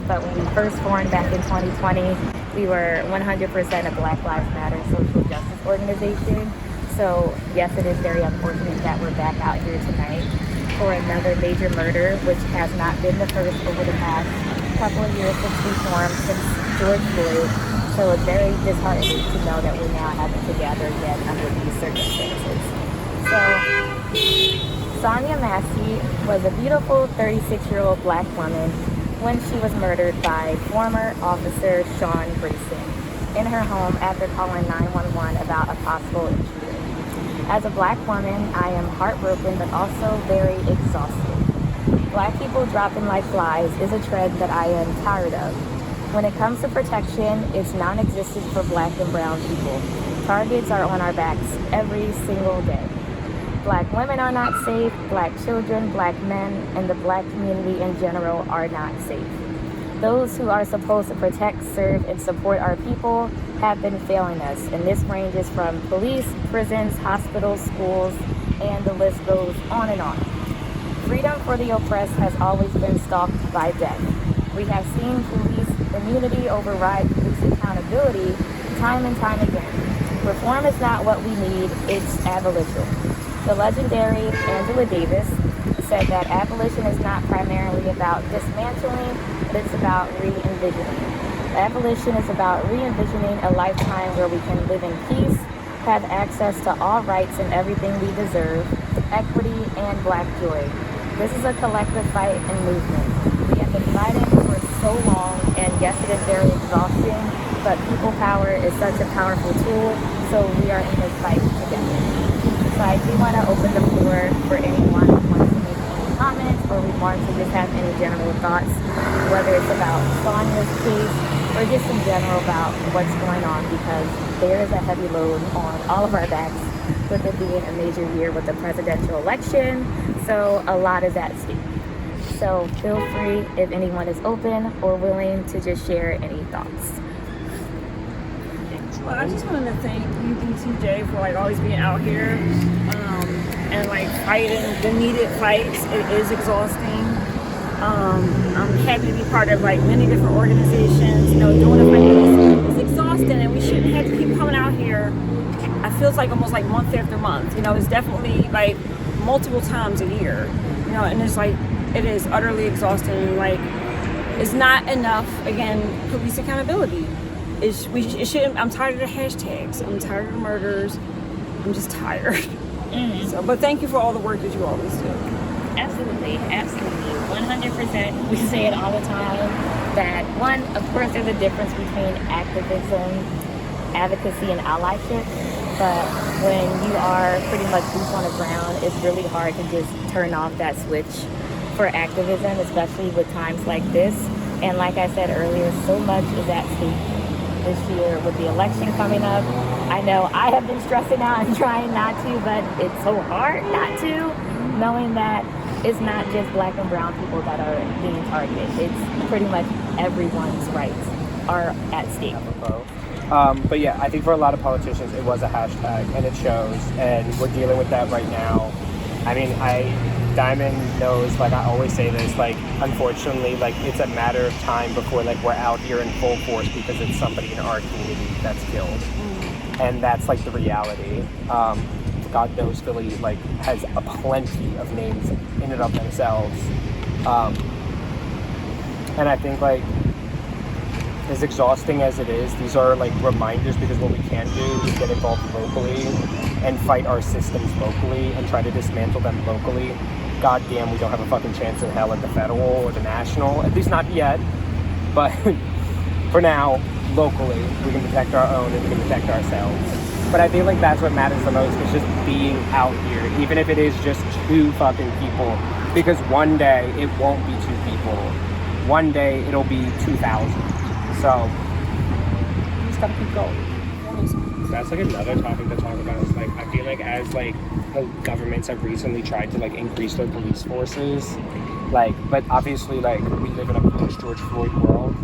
but when we first formed back in 2020, we were 100% a Black Lives Matter social justice organization. So yes, it is very unfortunate that we're back out here tonight for another major murder, which has not been the first over the past couple of years since we formed, since George Floyd. So it's very disheartening to know that we're now having to gather again under these circumstances. So Sonya Massey was a beautiful 36-year-old Black woman when she was murdered by former officer Sean Grayson in her home after calling 911 about a possible intruder. As a Black woman, I am heartbroken but also very exhausted. Black people dropping like flies is a trend that I am tired of. When it comes to protection, it's non-existent for Black and brown people. Targets are on our backs every single day. Black women are not safe, Black children, Black men, and the Black community in general are not safe. Those who are supposed to protect, serve, and support our people have been failing us, and this ranges from police, prisons, hospitals, schools, and the list goes on and on. Freedom for the oppressed has always been stalked by death. We have seen police immunity override police accountability time and time again. Reform is not what we need, it's abolition. The legendary Angela Davis said that abolition is not primarily about dismantling, but it's about re-envisioning. Abolition is about re-envisioning a lifetime where we can live in peace, have access to all rights and everything we deserve, equity, and Black joy. This is a collective fight and movement. We have been fighting for so long, and yes, it is very exhausting, but people power is such a powerful tool, so we are in this fight together. So I do want to open the floor for anyone who wants to make any comments or remarks or just have any general thoughts, whether it's about Sonya's case or just in general about what's going on, because there is a heavy load on all of our backs with it being a major year with the presidential election, so a lot is at stake. So feel free if anyone is open or willing to just share any thoughts. Well, I just wanted to thank UDTJ for like always being out here and like fighting the needed fights. It is exhausting. I'm happy to be part of like many different organizations, you know, doing the fight. It's exhausting, and we shouldn't have to keep coming out here. I feel it's like almost like month after month. You know, it's definitely like multiple times a year. You know, and it's like it is utterly exhausting. Like it's not enough. Again, police accountability. It shouldn't. I'm tired of the hashtags. I'm tired of the murders. I'm just tired. Mm-hmm. So, but thank you for all the work that you always do. Absolutely, 100%. We say it all the time that one, of course, there's a difference between activism, advocacy, and allyship. But when you are pretty much boots on the ground, it's really hard to just turn off that switch for activism, especially with times like this. And like I said earlier, so much is at stake this year with the election coming up. I know I have been stressing out and trying not to, but it's so hard not to, knowing that it's not just Black and brown people that are being targeted. It's pretty much everyone's rights are at stake. But yeah, I think for a lot of politicians, it was a hashtag, and it shows, and we're dealing with that right now. I mean, Dyamond knows, like I always say this, like unfortunately, like it's a matter of time before like we're out here in full force because it's somebody in our community that's killed. And that's like the reality. God knows Philly like has a plenty of names in and of themselves. And I think like as exhausting as it is, these are like reminders, because what we can do is get involved locally and fight our systems locally and try to dismantle them locally. God damn, we don't have a fucking chance in hell at the federal or the national, at least not yet. But for now, locally, we can protect our own and we can protect ourselves. But I feel like that's what matters the most, is just being out here, even if it is just 2 fucking people. Because one day, it won't be 2 people. One day, it'll be 2,000. So, you just gotta keep going. That's like another topic to talk about. Is like I feel like as like the governments have recently tried to like increase their police forces, like, but obviously like we live in a post George Floyd world.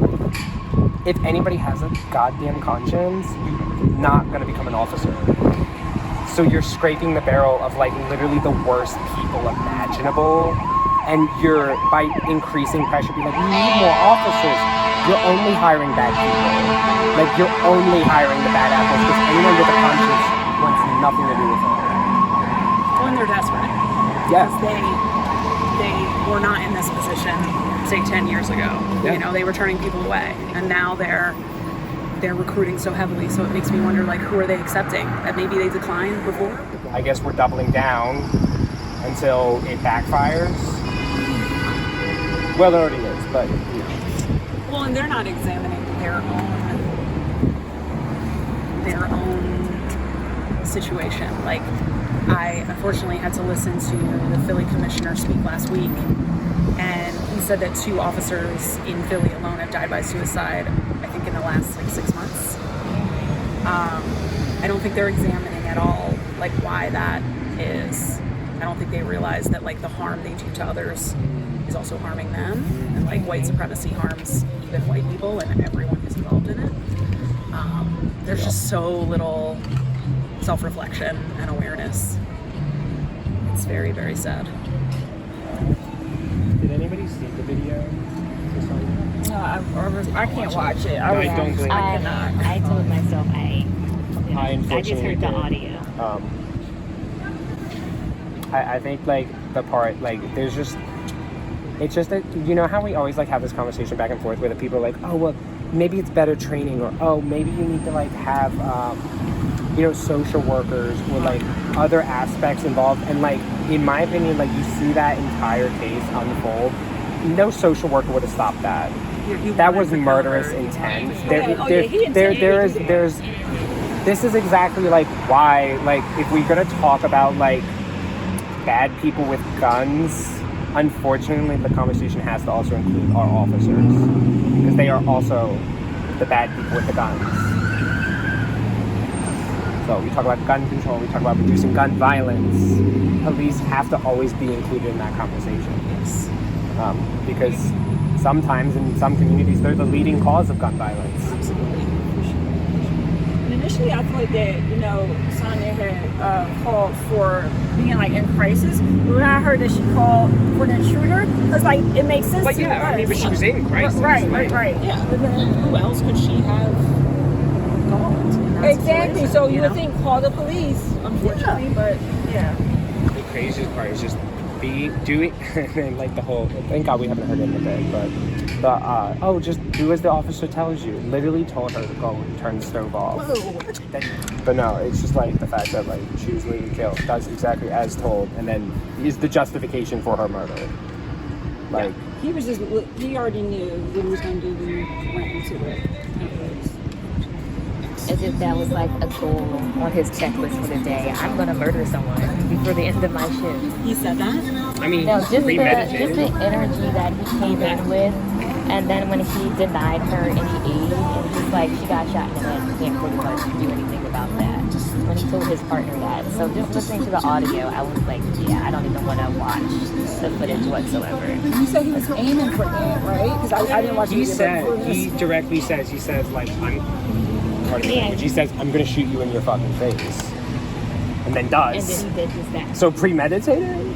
If anybody has a goddamn conscience, you're not gonna become an officer. So you're scraping the barrel of like literally the worst people imaginable, and you're by increasing pressure, be like, we need more officers, you're only hiring bad people. Like, you're only hiring the bad apples because anyone with a conscience wants nothing to do with it. Well, and they're desperate. Yeah. Because they were not in this position, say, 10 years ago. Yeah. You know, they were turning people away. And now they're recruiting so heavily. So it makes me wonder, like, who are they accepting? That maybe they declined before? I guess we're doubling down until it backfires. Well, it already is, but you know. Well, and they're not examining their own situation. Like, I unfortunately had to listen to the Philly commissioner speak last week, and he said that 2 officers in Philly alone have died by suicide, I think in the last like 6 months. I don't think they're examining at all like why that is. I don't think they realize that like the harm they do to others is also harming them, and like white supremacy harms even white people and everyone who's involved in it. There's just so little self-reflection and awareness. It's very, very sad. Did anybody see the video? No, I can't watch it. I don't blame you. I told myself I just heard the audio. I think like the part like there's just it's just that you know how we always like have this conversation back and forth where the people are like, oh well, maybe it's better training, or oh maybe you need to like have you know, social workers or like other aspects involved, and like in my opinion, like you see that entire case unfold, no social worker would have stopped that. That was murderous intent. This is exactly like why, like if we're gonna talk about like bad people with guns, unfortunately the conversation has to also include our officers, because they are also the bad people with the guns. So we talk about gun control, we talk about reducing gun violence. Police have to always be included in that conversation. Yes. Because sometimes in some communities they're the leading cause of gun violence. Absolutely. And initially, I thought that, you know, Sonya had called for being like in crisis. But when I heard that she called for the intruder, it's like it makes sense. But to yeah, I mean, but she was in crisis. Right. Yeah, but then who else could she have called? in that Exactly. situation, So you would think call the police, unfortunately, but yeah. The craziest part is just doing, and like the whole. Thank God we haven't heard it in a bit, but just do as the officer tells you. Literally told her to go and turn the stove off. But no, it's just like the fact that like she was literally killed. That's exactly as told, and then is the justification for her murder. Like He already knew what he was going to do when he went into it. As if that was like a goal on his checklist for the day. I'm gonna murder someone before the end of my shift. He said that? I mean, No, just the premeditated. energy that he came in with, and then when he denied her any aid, and he's like, she got shot in the head, you can't pretty much do anything about that. When he told his partner that. So just listening to the audio, I was like, yeah, I don't even want to watch the footage whatsoever. You said he was aiming for that, right? Because I didn't watch He the said, video. he directly says, he says like, pardon the Yeah. language, he says, I'm gonna shoot you in your fucking face, and then And does. then he did just that. So premeditated.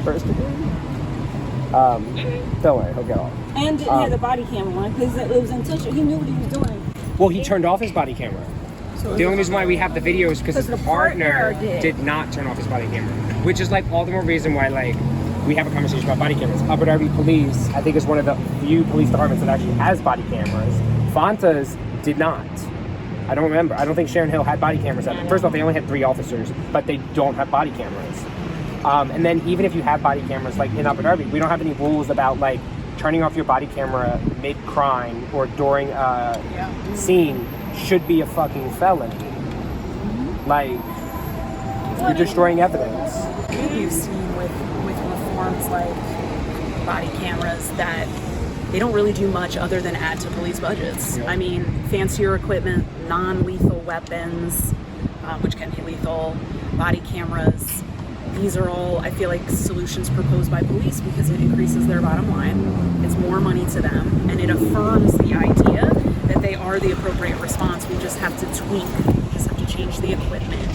First degree. Don't worry, he'll get off. And didn't have the body camera on because it was intentional. He knew what he was doing. Well, he turned off his body camera. The only reason why we have the video is because his the partner partner did not turn off his body camera, which is like all the more reason why like we have a conversation about body cameras. Upper Darby Police, I think, is one of the few police departments that actually has body cameras. Fonta's did not. I don't remember. I don't think Sharon Hill had body cameras. First off, they only had 3 officers, but they don't have body cameras. And then even if you have body cameras, like in Upper Darby, we don't have any rules about like turning off your body camera mid-crime or during a scene should be a fucking felony. Like, you're destroying evidence. You've seen with reforms like body cameras that they don't really do much other than add to police budgets. Yeah. I mean, fancier equipment, non-lethal weapons, which can be lethal, body cameras. These are all, I feel like, solutions proposed by police because it increases their bottom line. It's more money to them, and it affirms the idea that they are the appropriate response. We just have to tweak, we just have to change the equipment,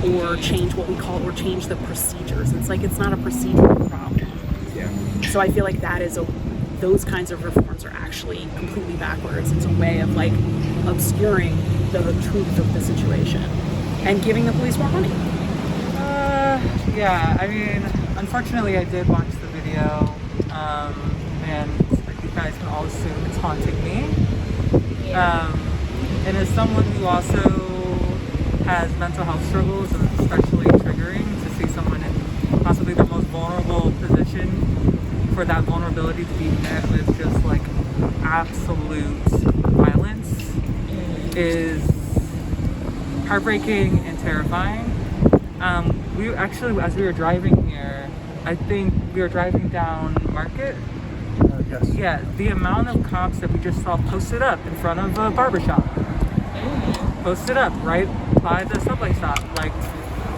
or change what we call, or change the procedures. It's like, it's not a procedural problem. Yeah. So I feel like that is those kinds of reforms are actually completely backwards. It's a way of like obscuring the truth of the situation and giving the police more money. Yeah, I mean, unfortunately I did watch the video, and you guys can all assume it's haunting me. And as someone who also has mental health struggles, it's especially triggering to see someone in possibly their most vulnerable position, for that vulnerability to be met with just like absolute violence is heartbreaking and terrifying. We actually, as we were driving here, I think we were driving down Market. Yes. Yeah, the amount of cops that we just saw posted up in front of a barbershop. Posted up right by the subway stop. Like,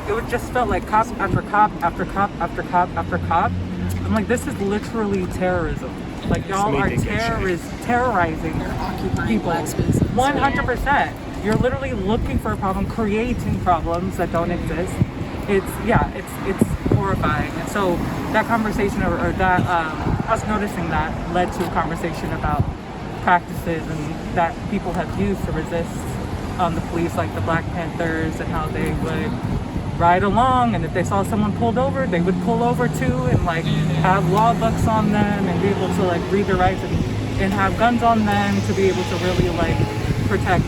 it would just felt like cop after cop after cop after cop after cop. I'm like, this is literally terrorism. Like, y'all are terrorizing people. Black spaces. 100%. You're literally looking for a problem, creating problems that don't exist. It's horrifying. And so that conversation or that us noticing that led to a conversation about practices and that people have used to resist the police, like the Black Panthers, and how they would ride along, and if they saw someone pulled over, they would pull over too, and like have law books on them and be able to like read their rights and have guns on them to be able to really like protect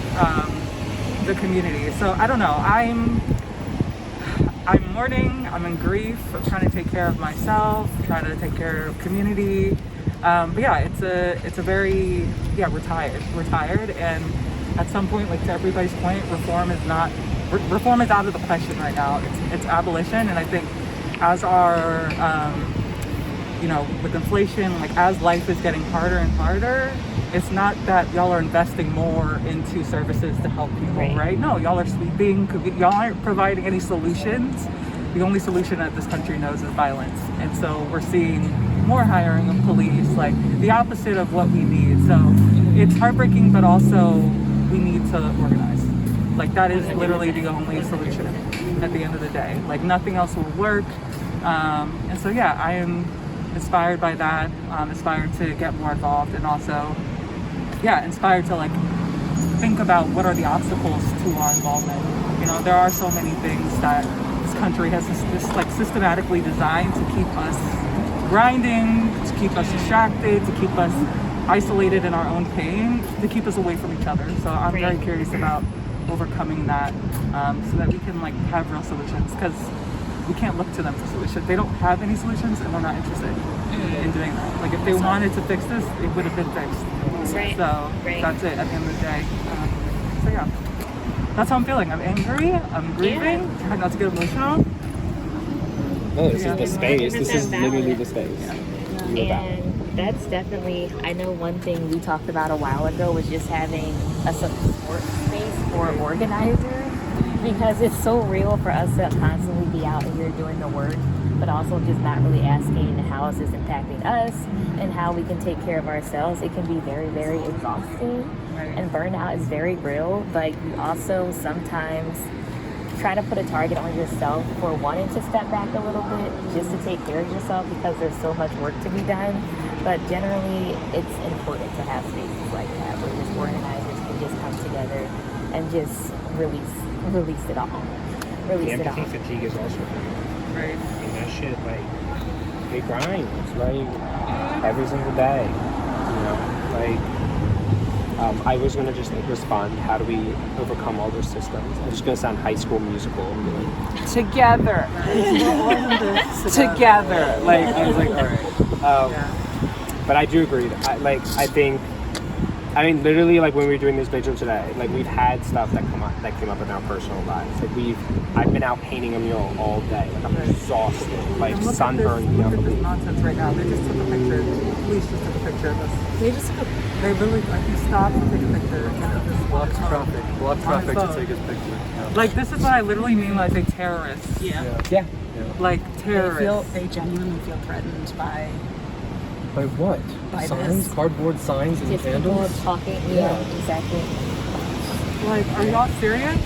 the community. So I don't know. I'm mourning. I'm in grief. I'm trying to take care of myself, trying to take care of community. But yeah, it's a very we're tired, and at some point, like to everybody's point, reform is out of the question right now. It's abolition, and I think as our with inflation, like as life is getting harder and harder, it's not that y'all are investing more into services to help people, right? No, y'all are sweeping. Y'all aren't providing any solutions. The only solution that this country knows is violence, and so we're seeing more hiring of police, like the opposite of what we need. So it's heartbreaking, but also we need to organize. Like that is literally the only solution at the end of the day. Like nothing else will work. And so yeah, I am inspired by that. Inspired to get more involved, and also inspired to like think about what are the obstacles to our involvement. There are so many things that this country has this like systematically designed to keep us grinding, to keep us distracted, to keep us isolated in our own pain, to keep us away from each other. So I'm very curious about overcoming that, so that we can like have real solutions, because we can't look to them for solutions. They don't have any solutions, and we're not interested in doing that. Like if they wanted to fix this, it would have been fixed. Right. So that's it at the end of the day. So yeah, that's how I'm feeling. I'm angry, I'm grieving, trying not to get emotional. No, this is the space. This is literally the space. And that's definitely, I know one thing we talked about a while ago was just having a support space for organizers, because it's so real for us to constantly be out here doing the work, but also just not really asking how is this impacting us and how we can take care of ourselves. It can be very, very exhausting, and burnout is very real, but you also sometimes try to put a target on yourself for wanting to step back a little bit just to take care of yourself, because there's so much work to be done. But generally, it's important to have spaces like that where just organizers can just come together and just release it all. Empathy fatigue is also Right. and that shit, like, it grinds, like, every single day, I was gonna just respond, how do we overcome all those systems? I'm just gonna sound High School Musical and be like, together, together. Like, I was like, all right. But I do agree. I mean, literally, like when we were doing this vigil today, like we've had stuff that came up in our personal lives. Like I've been out painting a mural all day. Like I'm exhausted, like sunburned. Look at this nonsense right now. They just took a picture. The police just took a picture of us. They literally like he stopped to take a picture. Blocked traffic to take his picture. Yeah. Like this is what I literally mean when I say terrorists. Yeah. Like terrorists. They genuinely feel threatened by what? By signs, this. cardboard signs, and Just people candles. talking. Yeah, exactly. Like, are y'all serious?